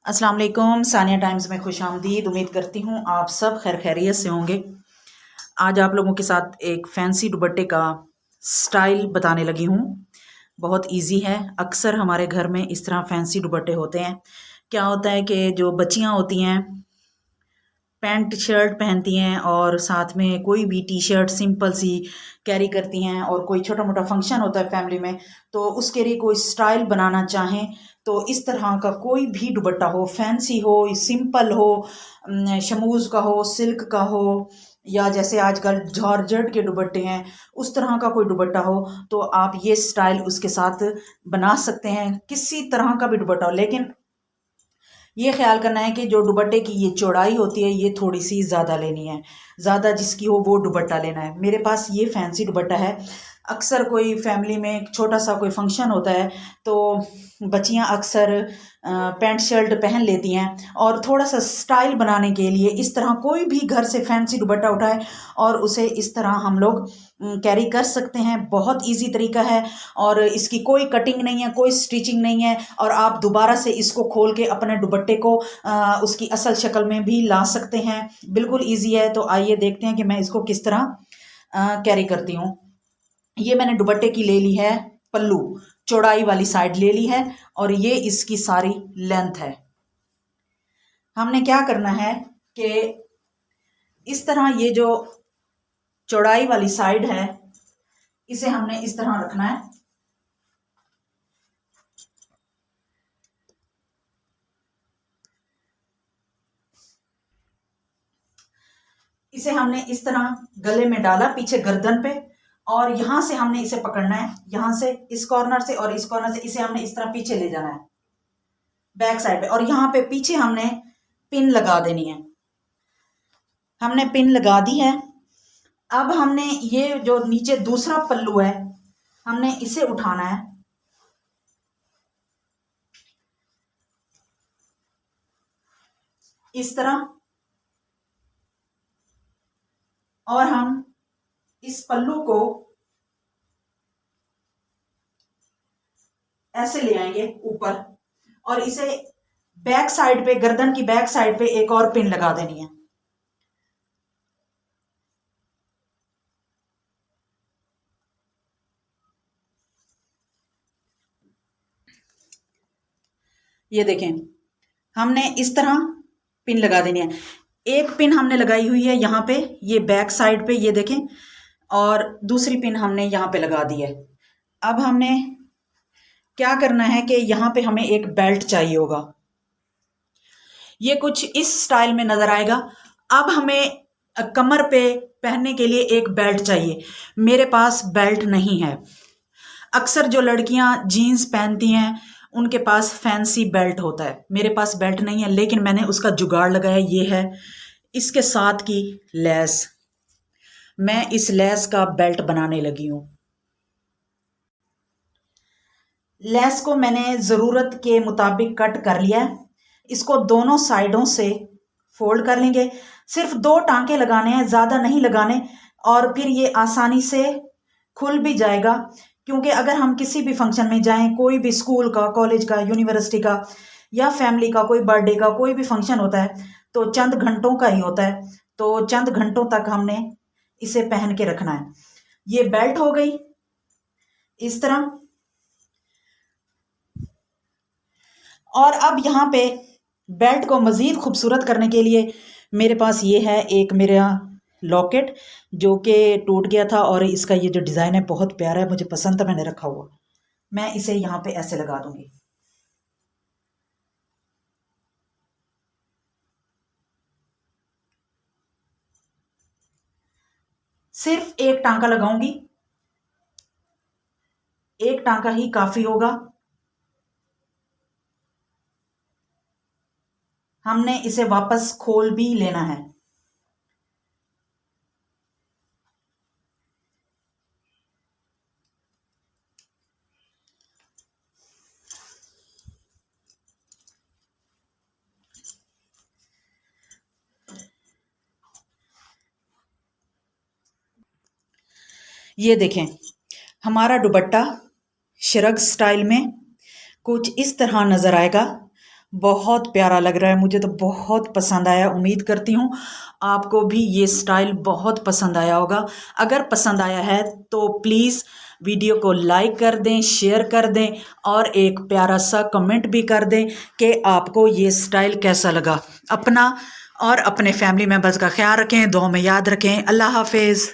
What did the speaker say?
अस्सलाम वालेकुम। सानिया टाइम्स में खुशामदीद। उम्मीद करती हूँ आप सब खैर खैरियत से होंगे। आज आप लोगों के साथ एक फैंसी दुपट्टे का स्टाइल बताने लगी हूँ। बहुत इजी है। अक्सर हमारे घर में इस तरह फैंसी दुपट्टे होते हैं। क्या होता है कि जो बच्चियाँ होती हैं पैंट शर्ट पहनती हैं और साथ में कोई भी टी शर्ट सिंपल सी कैरी करती हैं, और कोई छोटा मोटा फंक्शन होता है फैमिली में, तो उसके लिए कोई स्टाइल बनाना चाहें तो इस तरह का कोई भी दुपट्टा हो, फैंसी हो, सिंपल हो, शमूज का हो, सिल्क का हो, या जैसे आजकल जॉर्जेट के दुपट्टे हैं उस तरह का कोई दुपट्टा हो, तो आप ये स्टाइल उसके साथ बना सकते हैं। किसी तरह का भी दुपट्टा हो, लेकिन ये ख्याल करना है कि जो दुपट्टे की ये चौड़ाई होती है ये थोड़ी सी ज़्यादा लेनी है। ज़्यादा जिसकी हो वो दुपट्टा लेना है। मेरे पास ये फैंसी दुपट्टा है। अक्सर कोई फैमिली में एक छोटा सा कोई फंक्शन होता है तो बच्चियां अक्सर पैंट शर्ट पहन लेती हैं, और थोड़ा सा स्टाइल बनाने के लिए इस तरह कोई भी घर से फैंसी दुपट्टा उठाए और उसे इस तरह हम लोग कैरी कर सकते हैं। बहुत इजी तरीका है और इसकी कोई कटिंग नहीं है, कोई स्टिचिंग नहीं है, और आप दोबारा से इसको खोल के अपने दुपट्टे को उसकी असल शक्ल में भी ला सकते हैं। बिल्कुल इजी है। तो आइए देखते हैं कि मैं इसको किस तरह कैरी करती हूँ। ये मैंने दुपट्टे की ले ली है पल्लू, चौड़ाई वाली साइड ले ली है, और ये इसकी सारी लेंथ है। हमने क्या करना है कि इस तरह ये जो चौड़ाई वाली साइड है इसे हमने इस तरह रखना है। इसे हमने इस तरह गले में डाला, पीछे गर्दन पे, और यहां से हमने इसे पकड़ना है, यहां से इस कॉर्नर से और इस कॉर्नर से इसे हमने इस तरह पीछे ले जाना है बैक साइड पे, और यहां पे पीछे हमने पिन लगा देनी है। हमने पिन लगा दी है। अब हमने ये जो नीचे दूसरा पल्लू है हमने इसे उठाना है, इस तरह, और हम इस पल्लू को ऐसे ले आएंगे ऊपर, और इसे बैक साइड पे, गर्दन की बैक साइड पे एक और पिन लगा देनी है। ये देखें, हमने इस तरह पिन लगा देनी है। एक पिन हमने लगाई हुई है यहाँ पे, ये बैक साइड पे, ये देखें, और दूसरी पिन हमने यहाँ पे लगा दी है। अब हमने क्या करना है कि यहाँ पे हमें एक बेल्ट चाहिए होगा। ये कुछ इस स्टाइल में नजर आएगा। अब हमें कमर पे पहनने के लिए एक बेल्ट चाहिए। मेरे पास बेल्ट नहीं है। अक्सर जो लड़कियां जीन्स पहनती हैं उनके पास फैंसी बेल्ट होता है। मेरे पास बेल्ट नहीं है, लेकिन मैंने उसका जुगाड़ लगाया। ये है इसके साथ की लेस। मैं इस लेस का बेल्ट बनाने लगी हूं। लेस को मैंने ज़रूरत के मुताबिक कट कर लिया है। इसको दोनों साइडों से फोल्ड कर लेंगे। सिर्फ 2 टांके लगाने हैं, ज़्यादा नहीं लगाने, और फिर ये आसानी से खुल भी जाएगा। क्योंकि अगर हम किसी भी फंक्शन में जाएं, कोई भी स्कूल का, कॉलेज का, यूनिवर्सिटी का, या फैमिली का कोई बर्थडे का कोई भी फंक्शन होता है तो चंद घंटों का ही होता है। तो चंद घंटों तक हमने इसे पहन के रखना है। ये बेल्ट हो गई इस तरह। और अब यहाँ पे बेल्ट को मज़ीद खूबसूरत करने के लिए मेरे पास ये है एक मेरा लॉकेट, जो कि टूट गया था, और इसका ये जो डिज़ाइन है बहुत प्यारा है, मुझे पसंद था, मैंने रखा हुआ। मैं इसे यहाँ पे ऐसे लगा दूंगी। सिर्फ एक टांका लगाऊंगी, एक टांका ही काफ़ी होगा। हमने इसे वापस खोल भी लेना है। ये देखें, हमारा दुपट्टा शरग स्टाइल में कुछ इस तरह नज़र आएगा। बहुत प्यारा लग रहा है, मुझे तो बहुत पसंद आया। उम्मीद करती हूँ आपको भी ये स्टाइल बहुत पसंद आया होगा। अगर पसंद आया है तो प्लीज़ वीडियो को लाइक कर दें, शेयर कर दें और एक प्यारा सा कमेंट भी कर दें कि आपको ये स्टाइल कैसा लगा। अपना और अपने फैमिली मेम्बर्स का ख्याल रखें, दुआ में याद रखें। अल्लाह हाफिज़।